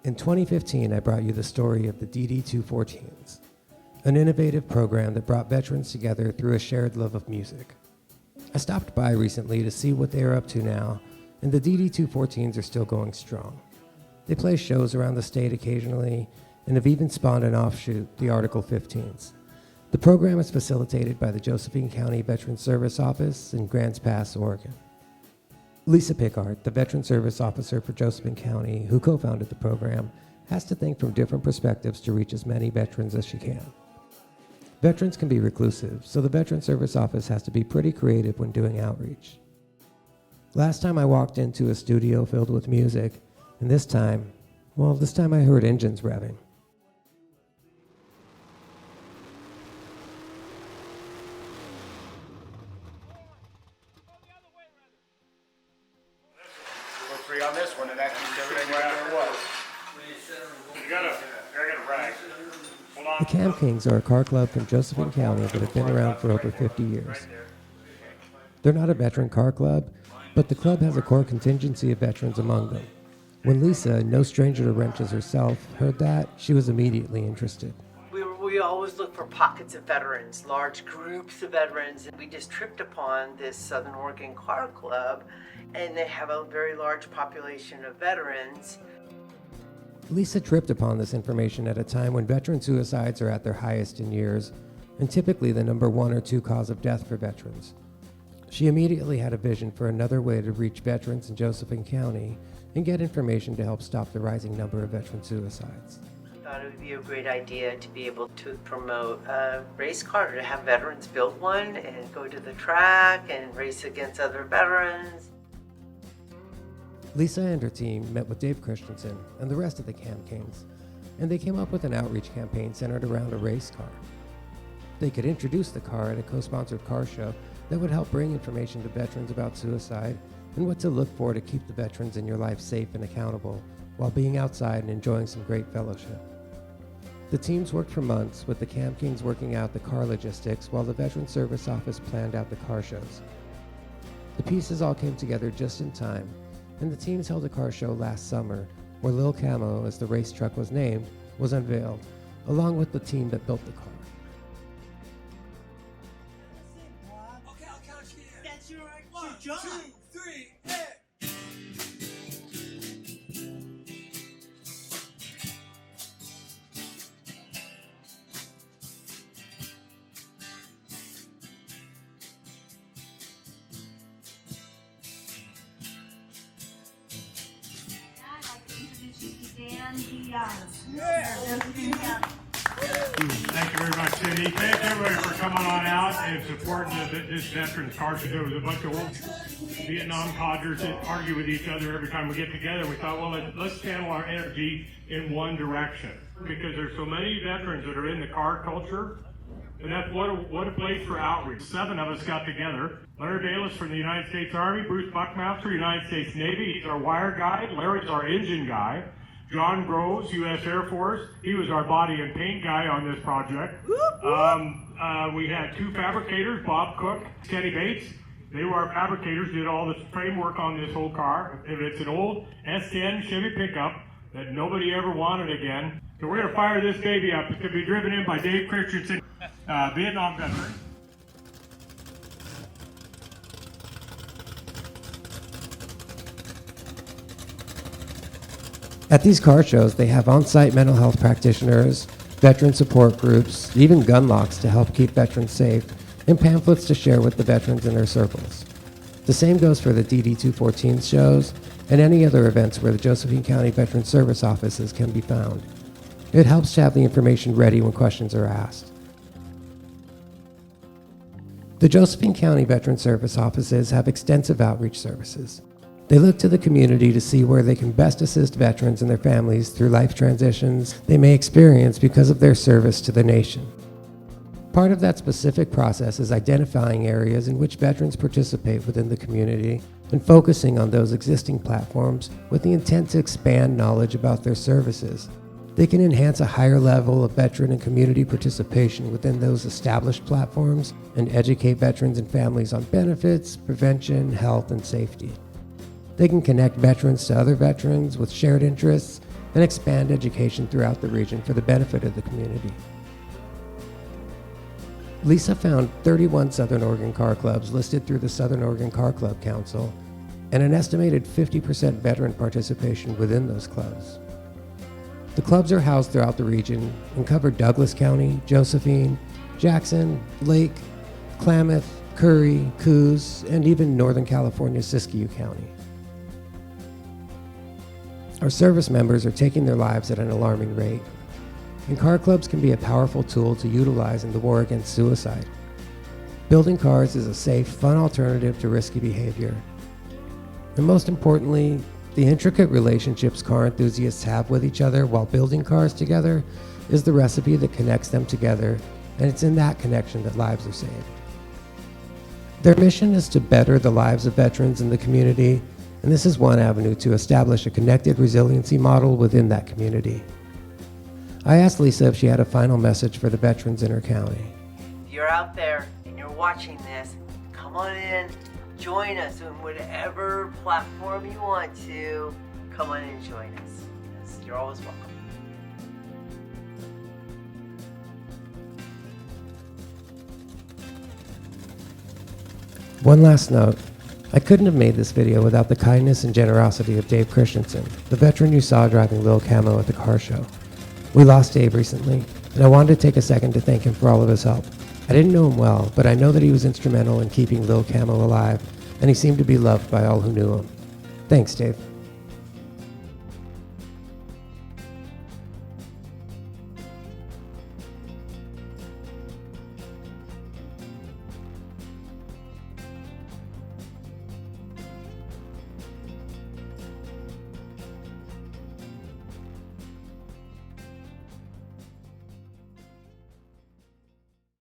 In 2015, I brought you the story of the DD214s, an innovative program that brought veterans together through a shared love of music. I stopped by recently to see what they are up to now, and the DD214s are still going strong. They play shows around the state occasionally, and have even spawned an offshoot, the Article 15s. The program is facilitated by the Josephine County Veterans Service Office in Grants Pass, Oregon. Lisa Pickard, the Veteran Service Officer for Josephine County, who co-founded the program, has to think from different perspectives to reach as many veterans as she can. Veterans can be reclusive, so the Veteran Service Office has to be pretty creative when doing outreach. Last time I walked into a studio filled with music, and this time I heard engines revving. Free on this one, and that keeps everything right where it was. I got a rag. Hold on. The Cam Kings are a car club from Josephine County that have been around for over 50 years. They're not a veteran car club, but the club has a core contingency of veterans among them. When Lisa, no stranger to wrenches herself, heard that, she was immediately interested. We always look for pockets of veterans, large groups of veterans, and we just tripped upon this Southern Oregon Car Club, and they have a very large population of veterans. Lisa tripped upon this information at a time when veteran suicides are at their highest in years, and typically the number 1 or 2 cause of death for veterans. She immediately had a vision for another way to reach veterans in Josephine County and get information to help stop the rising number of veteran suicides. I thought it would be a great idea to be able to promote a race car, to have veterans build one and go to the track and race against other veterans. Lisa and her team met with Dave Christensen and the rest of the Cam Kings, and they came up with an outreach campaign centered around a race car. They could introduce the car at a co-sponsored car show that would help bring information to veterans about suicide and what to look for to keep the veterans in your life safe and accountable while being outside and enjoying some great fellowship. The teams worked for months, with the Cam Kings working out the car logistics while the Veteran Service Office planned out the car shows. The pieces all came together just in time, and the teams held a car show last summer where Lil Camo, as the race truck was named, was unveiled, along with the team that built the car. Okay, I'll count you in. That's your right. 1, 2, 3, hit. Thank you very much, Cindy. Thank everybody for coming on out and supporting this veterans car show. There was a bunch of old Vietnam codgers that argue with each other every time we get together. We thought, well, let's channel our energy in one direction, because there's so many veterans that are in the car culture, and that's what a place for outreach. 7 of us got together. Larry Bayless from the United States Army, Bruce Buckmaster, United States Navy. He's our wire guy. Larry's our engine guy. John Groves, U.S. Air Force. He was our body and paint guy on this project. We had 2 fabricators, Bob Cook, Kenny Bates. They were our fabricators, did all the framework on this whole car. It's an old S10 Chevy pickup that nobody ever wanted again. So we're going to fire this baby up. It's going to be driven in by Dave Christensen, Vietnam veteran. At these car shows, they have on-site mental health practitioners, veteran support groups, even gun locks to help keep veterans safe, and pamphlets to share with the veterans in their circles. The same goes for the DD214 shows and any other events where the Josephine County Veteran Service Offices can be found. It helps to have the information ready when questions are asked. The Josephine County Veteran Service Offices have extensive outreach services. They look to the community to see where they can best assist veterans and their families through life transitions they may experience because of their service to the nation. Part of that specific process is identifying areas in which veterans participate within the community and focusing on those existing platforms with the intent to expand knowledge about their services. They can enhance a higher level of veteran and community participation within those established platforms and educate veterans and families on benefits, prevention, health, and safety. They can connect veterans to other veterans with shared interests and expand education throughout the region for the benefit of the community. Lisa found 31 Southern Oregon car clubs listed through the Southern Oregon Car Club Council and an estimated 50% veteran participation within those clubs. The clubs are housed throughout the region and cover Douglas County, Josephine, Jackson, Lake, Klamath, Curry, Coos, and even Northern California's Siskiyou County. Our service members are taking their lives at an alarming rate, and car clubs can be a powerful tool to utilize in the war against suicide. Building cars is a safe, fun alternative to risky behavior. And most importantly, the intricate relationships car enthusiasts have with each other while building cars together is the recipe that connects them together, and it's in that connection that lives are saved. Their mission is to better the lives of veterans in the community, and this is one avenue to establish a connected resiliency model within that community. I asked Lisa if she had a final message for the veterans in her county. If you're out there and you're watching this, come on in, join us on whatever platform you want to. Come on and join us. Yes, you're always welcome. One last note, I couldn't have made this video without the kindness and generosity of Dave Christensen, the veteran you saw driving Lil Camo at the car show. We lost Dave recently, and I wanted to take a second to thank him for all of his help. I didn't know him well, but I know that he was instrumental in keeping Lil Camo alive, and he seemed to be loved by all who knew him. Thanks, Dave.